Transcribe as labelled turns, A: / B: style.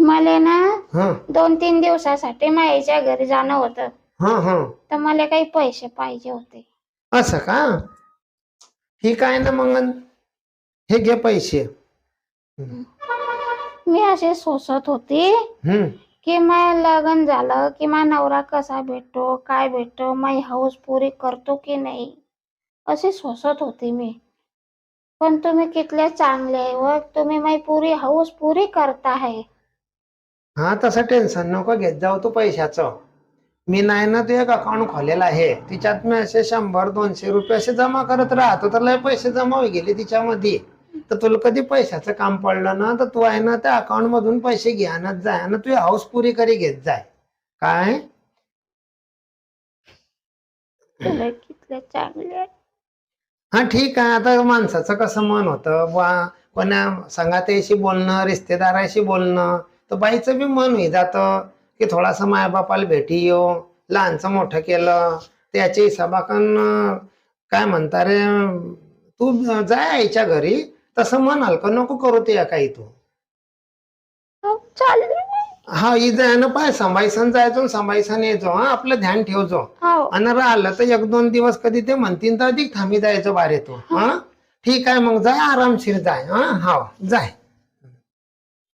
A: मला ना
B: हं
A: 2-3 दिवसासाठी माईच्या घरी जाणं होतं. तर मला काही पैसे पाहिजे होते.
B: असं का? ठीक आहे ना मग, हे घे पैसे.
A: मी असे सोचत होती
B: हम्म
A: की माझं लग्न झालं की माझा नवरा कसा भेटतो, काय भेटतो, माझी हौस पुरी करतो की नाही, असे सोचत होती मी. पण तुम्ही कितले चांगले व तुम्ही माझी पुरी हौस पुरी करताय.
B: हा, तसं टेन्शन नको घेत जाऊ तू पैशाचं. मी नाही ना, ते एक अकाउंट खोलेलं आहे, तिच्यात मी असे 100-200 रुपये असे जमा करत राहतो, तर लय पैसे जमा होई गेले तिच्यामध्ये. तर तुला कधी पैशाचं काम पडलं ना, तर तू आहे ना त्या अकाउंट मधून पैसे घे आणत जाय आणि तुझी हाऊस पुरी करी घेत जाय. काय?
A: तुम्ही कितले चांगले.
B: हा ठीक आहे. आता माणसाचं कसं मन होतं बा, कोणा संगात्याशी बोलणं, रिश्तेदाराशी बोलणं, तर बाईचं बी मन होई जातं की थोडासा मायबापाला भेटी येऊ, लहानचं मोठं केलं त्याच्या हिसाबाकन. काय म्हणता रे, तू जाय आईच्या घरी, तसं मन हलकं नको करू ते काही तू.
A: हो, चालले.
B: हा, ही जाय ना पाय सांभाळीसन जायचो, सांभाळीसन यायचो. हा, आपलं ध्यान ठेवजो.
A: हो.
B: आणि राहिलं तर 1-2 दिवस कधी ते म्हणतील तर अधिक थांबी जायचं बारे तू. हा ठीक आहे, मग जाय आरामशीर जाय. हा, जाय.